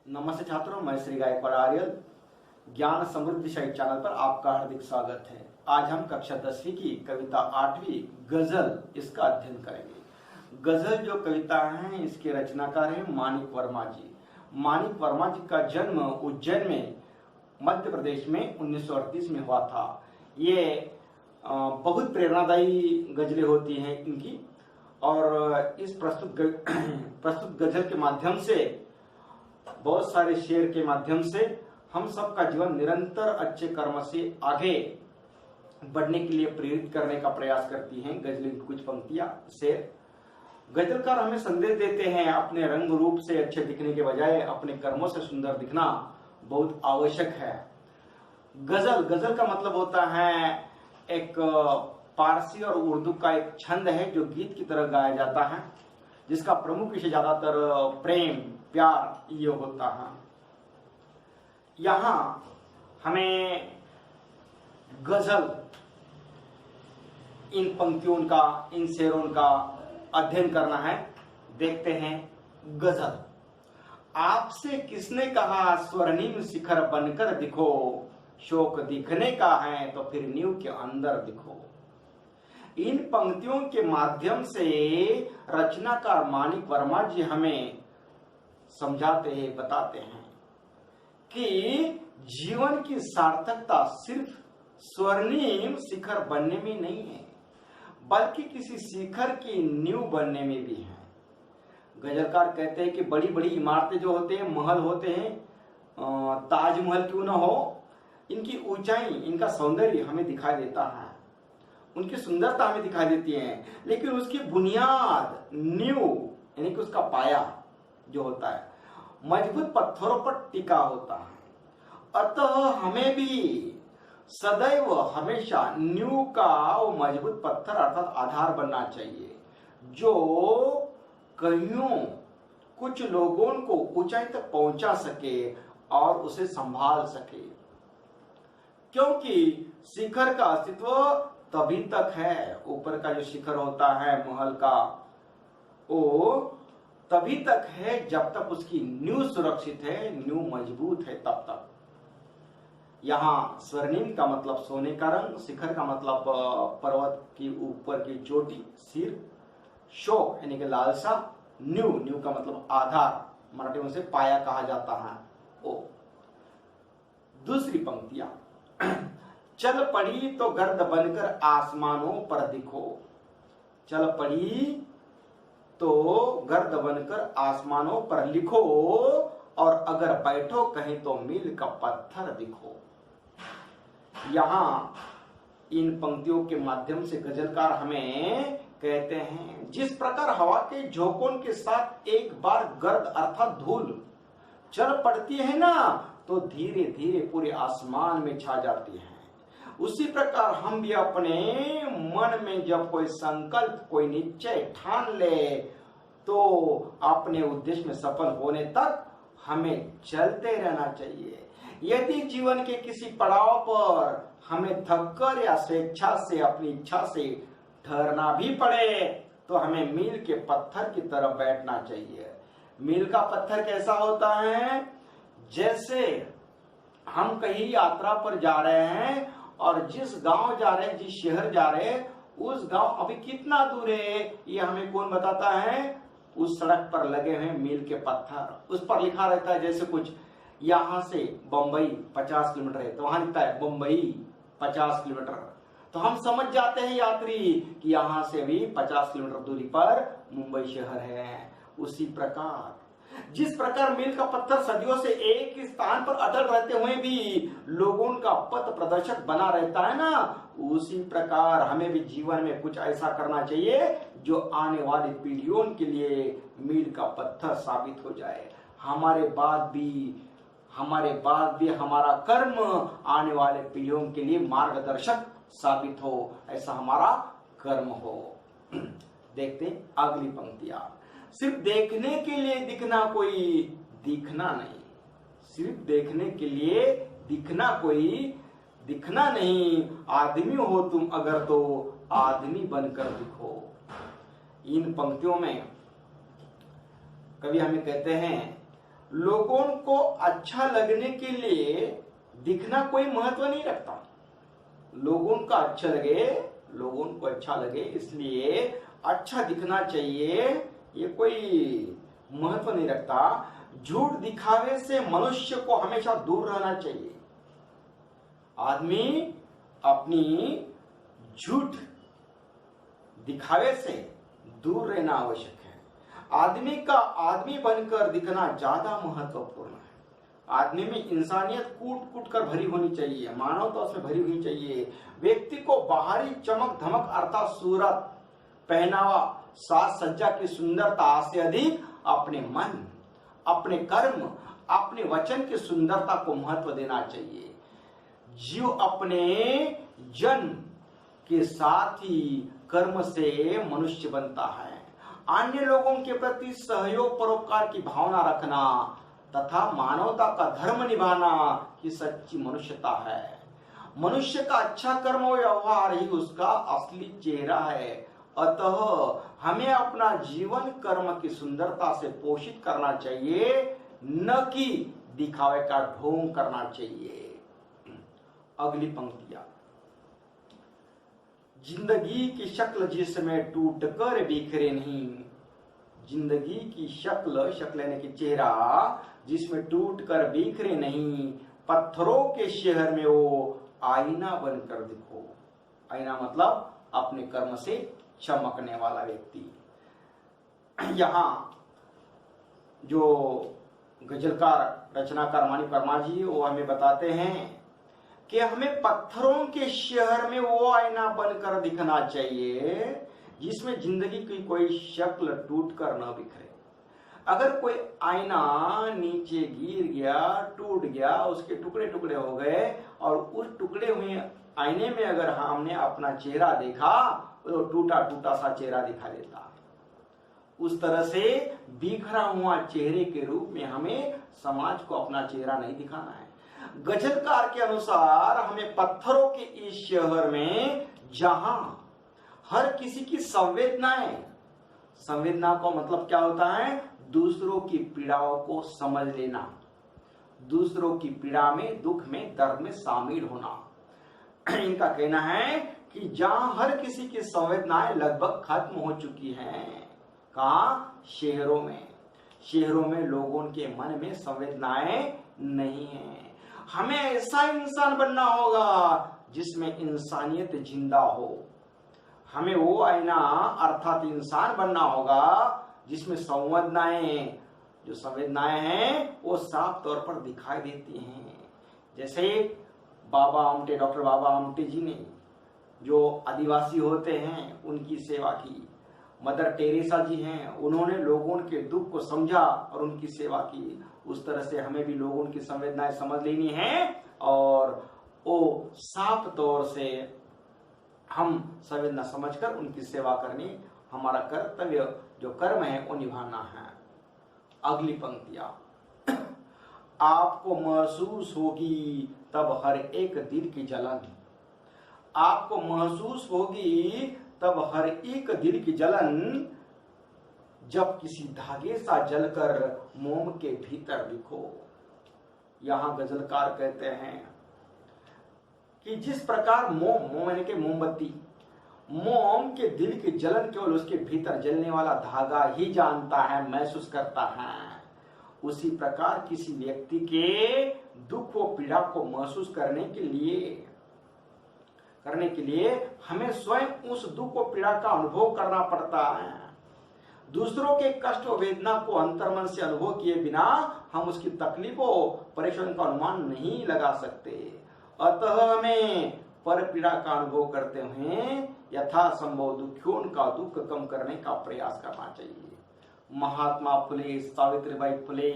नमस्ते छात्रों, मैं श्री गायकवाड़ आर्यल ज्ञान समृद्धि साहित्य चैनल पर आपका हार्दिक स्वागत है। आज हम कक्षा 10वीं की कविता 8वीं गजल इसका अध्ययन करेंगे। गजल जो कविता है इसके रचनाकार हैं माणिक वर्मा जी। माणिक वर्मा जी का जन्म उज्जैन में मध्य प्रदेश में 1938 में हुआ था। ये बहुत प्रेरणादायी गजलें होती हैं इनकी, और इस प्रस्तुत गजल के माध्यम से, बहुत सारे शेर के माध्यम से हम सबका जीवन निरंतर अच्छे कर्म से आगे बढ़ने के लिए प्रेरित करने का प्रयास करती हैं। गजल की कुछ पंक्तियां, शेर। गजलकार हमें संदेश देते हैं, अपने रंग रूप से अच्छे दिखने के बजाय अपने कर्मों से सुंदर दिखना बहुत आवश्यक है। गजल का मतलब होता है एक पारसी और उर्दू का एक छंद है जो गीत की तरह गाया जाता है, जिसका प्रमुख विषय ज्यादातर प्रेम प्यार ये होता है। यहां हमें गजल, इन पंक्तियों का, इन शेरों का अध्ययन करना है। देखते हैं गजल। आपसे किसने कहा स्वर्णिम शिखर बनकर दिखो, शोक दिखने का है तो फिर नींव के अंदर दिखो। इन पंक्तियों के माध्यम से रचनाकार माणिक वर्मा जी हमें समझाते हैं, बताते हैं कि जीवन की सार्थकता सिर्फ स्वर्णिम शिखर बनने में नहीं है, बल्कि किसी शिखर की नींव बनने में भी है। गजलकार कहते हैं कि बड़ी बड़ी इमारतें जो होते हैं, महल होते हैं, ताजमहल क्यों ना हो, इनकी ऊंचाई, इनका सौंदर्य हमें दिखाई देता है, उनकी सुंदरता हमें दिखाई देती है, लेकिन उसकी बुनियाद, नींव यानी कि उसका पाया जो होता है मजबूत पत्थरों पर टिका होता है। अतः हमें भी सदैव हमेशा नींव का वो मजबूत पत्थर अर्थात आधार बनना चाहिए, जो कईयों कुछ लोगों को ऊंचाई तक पहुंचा सके और उसे संभाल सके। क्योंकि शिखर का अस्तित्व तभी तक है, ऊपर का जो शिखर होता है महल का, वो तभी तक है जब तक उसकी नींव सुरक्षित है, नींव मजबूत है, तब तक। यहाँ स्वर्णिम का मतलब सोने का रंग, शिखर का मतलब पर्वत की ऊपर की चोटी, सिर, शोक यानी कि लालसा, नींव का मतलब आधार, मराठी में उसे पाया कहा जाता है। ओ दूसरी पंक्तियां। चल पड़ी तो गर्द बनकर आसमानों पर दिखो, चल पड़ी तो गर्द बनकर आसमानों पर लिखो, और अगर बैठो कहीं तो मील का पत्थर दिखो। यहां इन पंक्तियों के माध्यम से गजलकार हमें कहते हैं, जिस प्रकार हवा के झोंकों के साथ एक बार गर्द अर्थात धूल चल पड़ती है ना, तो धीरे धीरे पूरे आसमान में छा जाती है, उसी प्रकार हम भी अपने मन में जब कोई संकल्प, कोई निश्चय ठान ले, तो अपने उद्देश्य में सफल होने तक हमें चलते रहना चाहिए। यदि जीवन के किसी पड़ाव पर हमें थककर या स्वेच्छा से, अपनी इच्छा से ठहरना भी पड़े, तो हमें मील के पत्थर की तरफ बैठना चाहिए। मील का पत्थर कैसा होता है? जैसे हम कहीं यात्रा पर जा रहे हैं और जिस गांव जा रहे हैं, जिस शहर जा रहे हैं, उस गांव अभी कितना दूर है ये हमें कौन बताता है? उस सड़क पर लगे हुए मील के पत्थर, उस पर लिखा रहता है, जैसे कुछ यहां से बंबई 50 किलोमीटर है तो वहां लिखता है बंबई 50 किलोमीटर, तो हम समझ जाते हैं यात्री कि यहां से भी 50 किलोमीटर दूरी पर मुंबई शहर है। उसी प्रकार जिस प्रकार मील का पत्थर सदियों से एक ही स्थान पर अटल रहते हुए भी लोगों का पथ प्रदर्शक बना रहता है ना, उसी प्रकार हमें भी जीवन में कुछ ऐसा करना चाहिए जो आने वाली पीढ़ियों के लिए मील का पत्थर साबित हो जाए। हमारे बाद भी हमारा कर्म आने वाले पीढ़ियों के लिए मार्गदर्शक साबित हो, ऐसा हमारा कर्म हो। देखते अगली पंक्तियां। सिर्फ देखने के लिए दिखना कोई दिखना नहीं, सिर्फ देखने के लिए दिखना कोई दिखना नहीं, आदमी हो तुम अगर तो आदमी बनकर दिखो। इन पंक्तियों में कवि हमें कहते हैं लोगों को अच्छा लगने के लिए दिखना कोई महत्व नहीं रखता। लोगों का अच्छा लगे, लोगों को अच्छा लगे इसलिए अच्छा दिखना चाहिए, ये कोई महत्व नहीं रखता। झूठ दिखावे से मनुष्य को हमेशा दूर रहना चाहिए। आदमी अपनी झूठ दिखावे से दूर रहना आवश्यक है। आदमी का आदमी बनकर दिखना ज्यादा महत्वपूर्ण है। आदमी में इंसानियत कूट कूट कर भरी होनी चाहिए, मानवता उसमें भरी हुई चाहिए। व्यक्ति को बाहरी चमक धमक अर्थात सूरत, पहनावा, साज सज्जा की सुंदरता से अधिक अपने मन, अपने कर्म, अपने वचन की सुंदरता को महत्व देना चाहिए। जीव अपने जन्म के साथ ही कर्म से मनुष्य बनता है। अन्य लोगों के प्रति सहयोग परोपकार की भावना रखना तथा मानवता का धर्म निभाना ही सच्ची मनुष्यता है। मनुष्य का अच्छा कर्म और व्यवहार ही उसका असली चेहरा है। अतः हमें अपना जीवन कर्म की सुंदरता से पोषित करना चाहिए, न कि दिखावे का ढोंग करना चाहिए। अगली पंक्तियां। जिंदगी की शक्ल जिसमें टूट कर बिखरे नहीं। जिंदगी की शक्ल, शक्ल यानी कि चेहरा, जिसमें टूट कर बिखरे नहीं। पत्थरों के शहर में वो आईना बनकर दिखो। आईना मतलब अपने कर्म से चमकने वाला व्यक्ति। यहां जो गजलकार रचनाकार मानिक वर्मा जी वो हमें बताते हैं कि हमें पत्थरों के शहर में वो आईना बनकर दिखना चाहिए जिसमें जिंदगी की कोई शक्ल टूट कर न बिखरे। अगर कोई आईना नीचे गिर गया, टूट गया, उसके टुकड़े टुकड़े हो गए और उस टुकड़े हुए आईने में अगर हमने अपना चेहरा देखा तो टूटा टूटा सा चेहरा दिखा देता। उस तरह से बिखरा हुआ चेहरे के रूप में हमें समाज को अपना चेहरा नहीं दिखाना है। गजलकार के अनुसार हमें पत्थरों के इस शहर में जहां हर किसी की संवेदनाएं, संवेदना का मतलब क्या होता है? दूसरों की पीड़ाओं को समझ लेना, दूसरों की पीड़ा में, दुख में, दर्द में शामिल होना। इनका कहना है कि जहां हर किसी की संवेदनाएं लगभग खत्म हो चुकी हैं। कहा? शहरों में। शहरों में लोगों के मन में संवेदनाएं नहीं है। हमें ऐसा इंसान बनना होगा जिसमें इंसानियत जिंदा हो। हमें वो आईना अर्थात इंसान बनना होगा जिसमें संवेदनाएं, जो संवेदनाएं हैं वो साफ तौर पर दिखाई देती हैं। जैसे बाबा आमटे, डॉक्टर बाबा आमटे जी ने जो आदिवासी होते हैं उनकी सेवा की। मदर टेरेसा जी हैं, उन्होंने लोगों के दुख को समझा और उनकी सेवा की। उस तरह से हमें भी लोगों की संवेदनाएं समझ लेनी है और वो साफ तौर से हम संवेदना समझकर उनकी सेवा करनी हमारा कर्तव्य, जो कर्म है वो निभाना है। अगली पंक्तियां। आपको महसूस होगी तब हर एक दिल की जलन। आपको महसूस होगी तब हर एक दिल की जलन जब किसी धागे सा जलकर मोम के भीतर दिखो। यहां गजलकार कहते हैं कि जिस प्रकार मोम यानी कि मोमबत्ती, मोम के दिल की जलन केवल उसके भीतर जलने वाला धागा ही जानता है, महसूस करता है, उसी प्रकार किसी व्यक्ति के दुख व पीड़ा को महसूस करने के लिए हमें स्वयं उस दुख व पीड़ा का अनुभव करना पड़ता है। दूसरों के कष्ट व वेदना को अंतर्मन से अनुभव किए बिना हम उसकी तकलीफों परेशानी का अनुमान नहीं लगा सकते। अतः हमें पर पीड़ा का अनुभव करते हुए यथासंभव दुखियों का दुख कम करने का प्रयास करना चाहिए। महात्मा फुले, सावित्रीबाई फुले,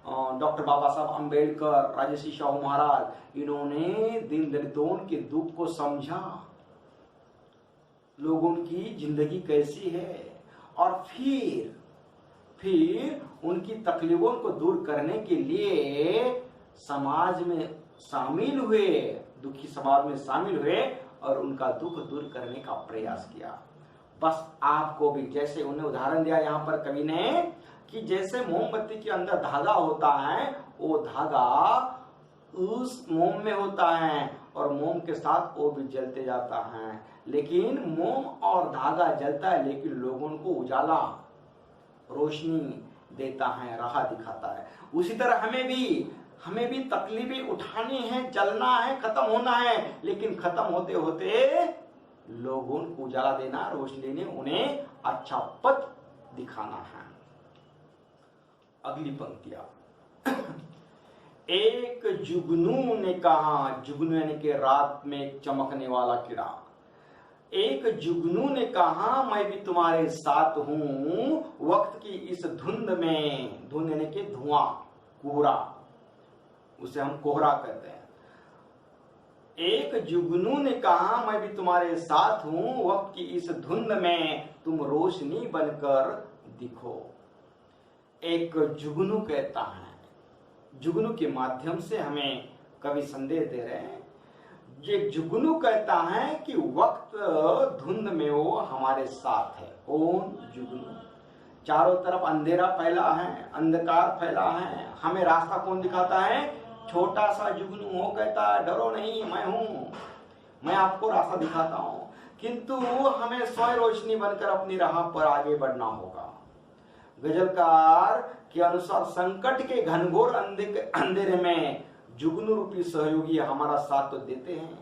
डॉक्टर बाबा साहब अम्बेडकर, राजर्षि शाहू महाराज, इन्होंने दीन दलितों के दुख को समझा, लोगों की जिंदगी कैसी है, और फिर उनकी तकलीफों को दूर करने के लिए समाज में शामिल हुए, दुखी समाज में शामिल हुए और उनका दुख दूर करने का प्रयास किया। बस आपको भी, जैसे उन्हें उदाहरण दिया यहाँ पर कवि ने, कि जैसे मोमबत्ती के अंदर धागा होता है, वो धागा उस मोम में होता है और मोम के साथ वो भी जलते जाता है, लेकिन मोम और धागा जलता है लेकिन लोगों को उजाला, रोशनी देता है, राह दिखाता है। उसी तरह हमें भी तकलीफें उठानी है, चलना है, खत्म होना है, लेकिन खत्म होते होते लोगों को उजाला देना, रोशनी देने, उन्हें अच्छा पथ दिखाना है। अगली पंक्तियां। एक जुगनू ने कहा, जुगनू यानी कि रात में चमकने वाला कीड़ा। एक जुगनू ने कहा मैं भी तुम्हारे साथ हूं वक्त की इस धुंध में, धुंध यानी कि धुआं, कोहरा, उसे हम कोहरा कहते हैं। एक जुगनू ने कहा मैं भी तुम्हारे साथ हूं वक्त की इस धुंध में, तुम रोशनी बनकर दिखो। एक जुगनू कहता है, जुगनू के माध्यम से हमें कवि संदेश दे रहे हैं। ये जुगनू कहता है कि वक्त धुंध में वो हमारे साथ है। कौन? जुगनू। चारों तरफ अंधेरा फैला है, अंधकार फैला है, हमें रास्ता कौन दिखाता है? छोटा सा जुगनू। वो कहता है डरो नहीं, मैं हूं, मैं आपको रास्ता दिखाता हूं, किंतु हमें स्वयं रोशनी बनकर अपनी राह पर आगे बढ़ना होगा। गजलकार के अनुसार संकट के घनघोर अंधेरे में जुगनू रूपी सहयोगी हमारा साथ तो देते हैं।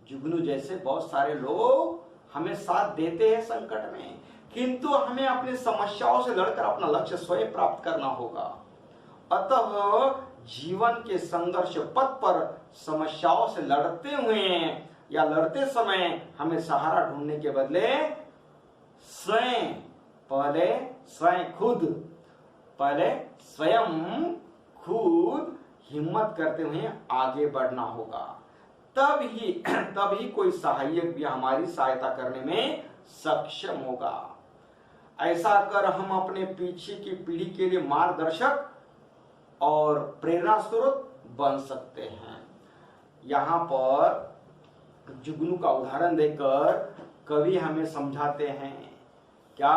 जुगनू जैसे बहुत सारे लोग हमें साथ देते हैं संकट में, किंतु हमें अपनी समस्याओं से लड़कर अपना लक्ष्य स्वयं प्राप्त करना होगा। अतः जीवन के संघर्ष पथ पर समस्याओं से लड़ते हुए या लड़ते समय हमें सहारा ढूंढने के बदले स्वयं खुद हिम्मत करते हुए आगे बढ़ना होगा। तब ही कोई सहायक भी हमारी सहायता करने में सक्षम होगा। ऐसा कर हम अपने पीछे की पीढ़ी के लिए मार्गदर्शक और प्रेरणा स्रोत बन सकते हैं। यहाँ पर जुगनू का उदाहरण देकर कवि हमें समझाते हैं क्या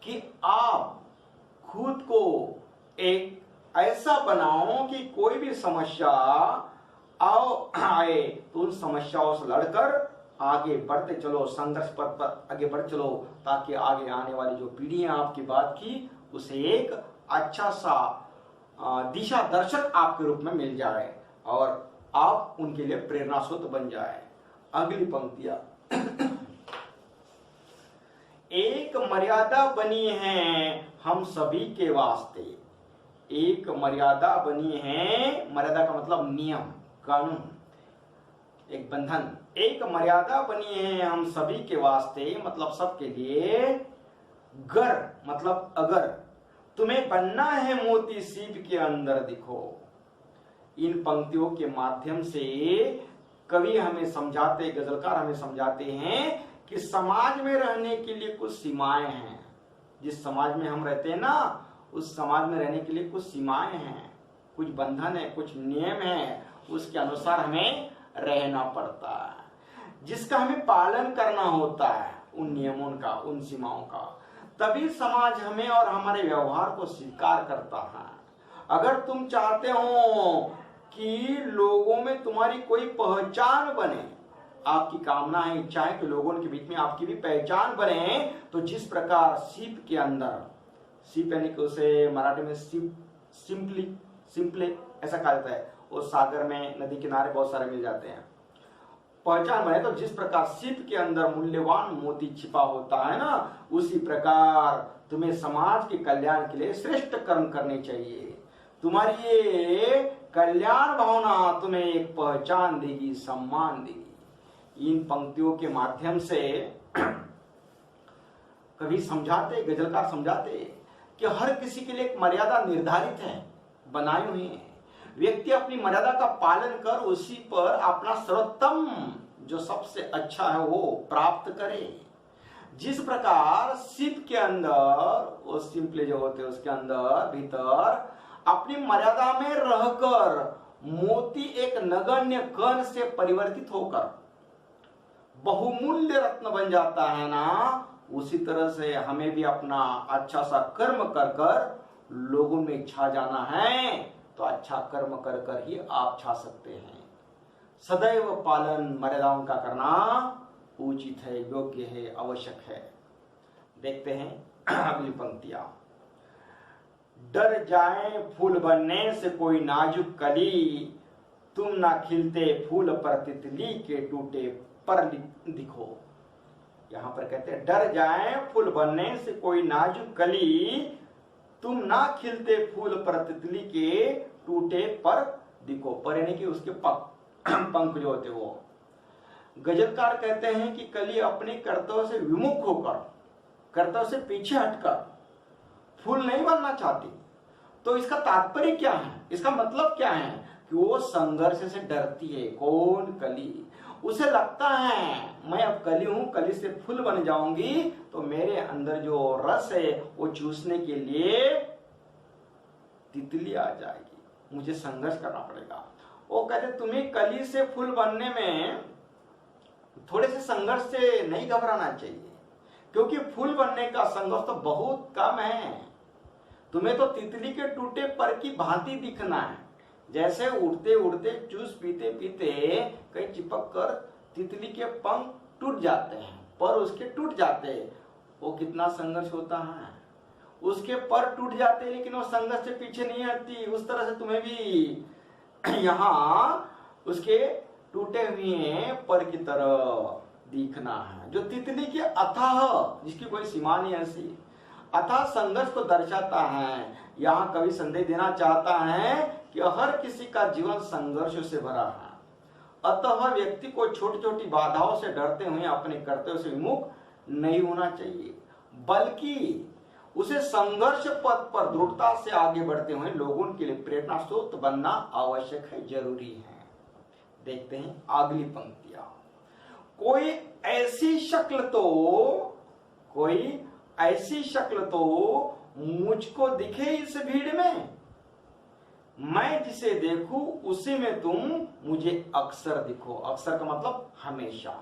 कि आप खुद को एक ऐसा बनाओ कि कोई भी समस्या आए तो उन समस्याओं से लड़कर आगे बढ़ते चलो, संघर्ष पथ पर आगे बढ़ चलो, ताकि आगे आने वाली जो पीढ़ी है आपकी बात की उसे एक अच्छा सा दिशा दर्शक आपके रूप में मिल जाए और आप उनके लिए प्रेरणा स्रोत बन जाए। अगली पंक्तियां। एक मर्यादा बनी है हम सभी के वास्ते। एक मर्यादा बनी है, मर्यादा का मतलब नियम, कानून, एक बंधन। एक मर्यादा बनी है हम सभी के वास्ते, मतलब सबके लिए। गर मतलब अगर तुम्हें बनना है मोती सीप के अंदर दिखो। इन पंक्तियों के माध्यम से कवि हमें समझाते, गजलकार हमें समझाते हैं कि समाज में रहने के लिए कुछ सीमाएं हैं। जिस समाज में हम रहते हैं ना, उस समाज में रहने के लिए कुछ सीमाएं हैं, कुछ बंधन है, कुछ नियम है, उसके अनुसार हमें रहना पड़ता है, जिसका हमें पालन करना होता है, उन नियमों का, उन सीमाओं का। तभी समाज हमें और हमारे व्यवहार को स्वीकार करता है। अगर तुम चाहते हो कि लोगों में तुम्हारी कोई पहचान बने, आपकी कामना है, इच्छा है कि लोगों के बीच में आपकी भी पहचान बने, तो जिस प्रकार सीप के अंदर, सीप यानी कि उसे मराठी में सिंपले ऐसा कहा जाता है, और सागर में, नदी किनारे बहुत सारे मिल जाते हैं, पहचान बने। तो जिस प्रकार सीप के अंदर मूल्यवान मोती छिपा होता है ना, उसी प्रकार तुम्हें समाज के कल्याण के लिए श्रेष्ठ कर्म करने चाहिए। तुम्हारी ये कल्याण भावना तुम्हें एक पहचान देगी, सम्मान देगी। इन पंक्तियों के माध्यम से कवि समझाते, गजलकार समझाते कि हर किसी के लिए एक मर्यादा निर्धारित है, बनाई हुई है। व्यक्ति अपनी मर्यादा का पालन कर उसी पर अपना सर्वोत्तम जो सबसे अच्छा है वो प्राप्त करे। जिस प्रकार सीप के अंदर, वो सिंपले जो होते हैं उसके अंदर भीतर अपनी मर्यादा में रहकर मोती एक नगण्य कण से परिवर्तित होकर बहुमूल्य रत्न बन जाता है ना, उसी तरह से हमें भी अपना अच्छा सा कर्म कर कर लोगों में छा जाना है। तो अच्छा कर्म कर कर ही आप छा सकते हैं। सदैव पालन मर्यादाओं का करना उचित है, योग्य है, आवश्यक है। देखते हैं अगली पंक्तियां। डर जाए फूल बनने से कोई नाजुक कली, तुम ना खिलते फूल पर तितली के टूटे पर दिखो। यहां पर कहते हैं डर जाए फूल बनने से कोई नाजुक कली, तुम ना खिलते फूल पर तितली के टूटे पर दिखो। पर यानी कि उसके पंख जो होते वो। गजलकार कहते हैं कि कली अपने कर्तव्य से विमुख होकर, कर्तव्य से पीछे हटकर फूल नहीं बनना चाहती। तो इसका तात्पर्य क्या है, इसका मतलब क्या है कि वो संघर्ष से डरती है। कौन? कली। उसे लगता है मैं अब कली हूं, कली से फूल बन जाऊंगी तो मेरे अंदर जो रस है वो चूसने के लिए तितली आ जाएगी, मुझे संघर्ष करना पड़ेगा। वो कहते तुम्हें कली से फूल बनने में थोड़े से संघर्ष से नहीं घबराना चाहिए, क्योंकि फूल बनने का संघर्ष तो बहुत कम है। तुम्हें तो तितली के टूटे पर की भांति दिखना है। जैसे उड़ते उड़ते जूस पीते पीते कहीं चिपक कर तितली के पंख टूट जाते हैं, पर उसके टूट जाते, वो कितना संघर्ष होता है। उसके पर टूट जाते लेकिन वो संघर्ष से पीछे नहीं हटती। उस तरह से तुम्हें भी यहाँ उसके टूटे हुए पर की तरह दिखना है, जो तितली के अथाह, जिसकी कोई सीमा नहीं ऐसी, अथाह संघर्ष को दर्शाता है। यहाँ कवि संदेश देना चाहता है कि हर किसी का जीवन संघर्षों से भरा है। अतः व्यक्ति को छोटी छोटी बाधाओं से डरते हुए अपने कर्तव्य से विमुख नहीं होना चाहिए, बल्कि उसे संघर्ष पथ पर दृढ़ता से आगे बढ़ते हुए लोगों के लिए प्रेरणा स्रोत बनना आवश्यक है, जरूरी है। देखते हैं अगली पंक्तियां। कोई ऐसी शक्ल तो मुझको दिखे इस भीड़ में, मैं जिसे देखूं उसी में तुम मुझे अक्सर दिखो। अक्सर का मतलब हमेशा।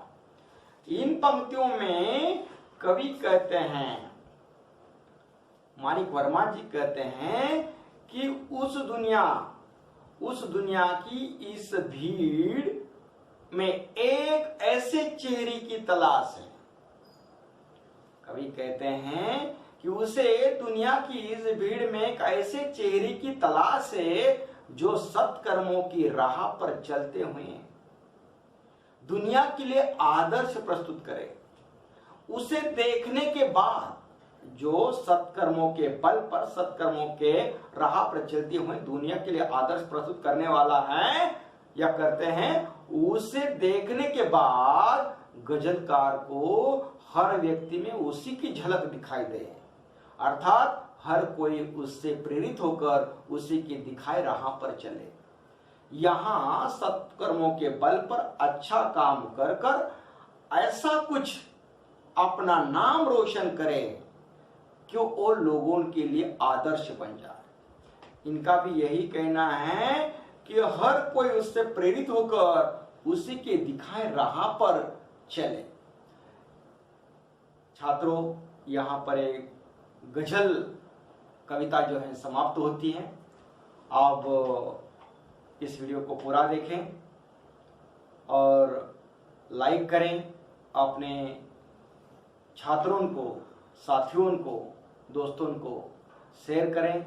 इन पंक्तियों में कवि कहते हैं, माणिक वर्मा जी कहते हैं कि उस दुनिया की इस भीड़ में एक ऐसे चेहरे की तलाश है। कवि कहते हैं कि उसे दुनिया की इस भीड़ में एक ऐसे चेहरे की तलाश है जो सत्कर्मों की राह पर चलते हुए दुनिया के लिए आदर्श प्रस्तुत करे। उसे देखने के बाद जो सत्कर्मों के बल पर, सत्कर्मों के राह पर चलते हुए दुनिया के लिए आदर्श प्रस्तुत करने वाला है या करते हैं, उसे देखने के बाद गजलकार को हर व्यक्ति में उसी की झलक दिखाई दे, अर्थात हर कोई उससे प्रेरित होकर उसी की दिखाए राह पर चले। यहाँ सत्कर्मों के बल पर अच्छा काम कर कर ऐसा कुछ अपना नाम रोशन करे कि वो लोगों के लिए आदर्श बन जाए। इनका भी यही कहना है कि हर कोई उससे प्रेरित होकर उसी के दिखाए राह पर चले। छात्रों, यहाँ पर एक गजल कविता जो है समाप्त होती है। आप इस वीडियो को पूरा देखें और लाइक करें, अपने छात्रों को, साथियों को, दोस्तों को शेयर करें।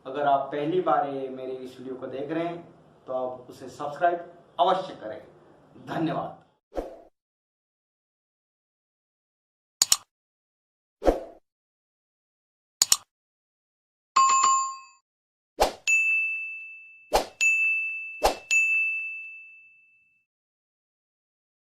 अगर आप पहली बार मेरे इस वीडियो को देख रहे हैं तो आप उसे सब्सक्राइब अवश्य करें। धन्यवाद।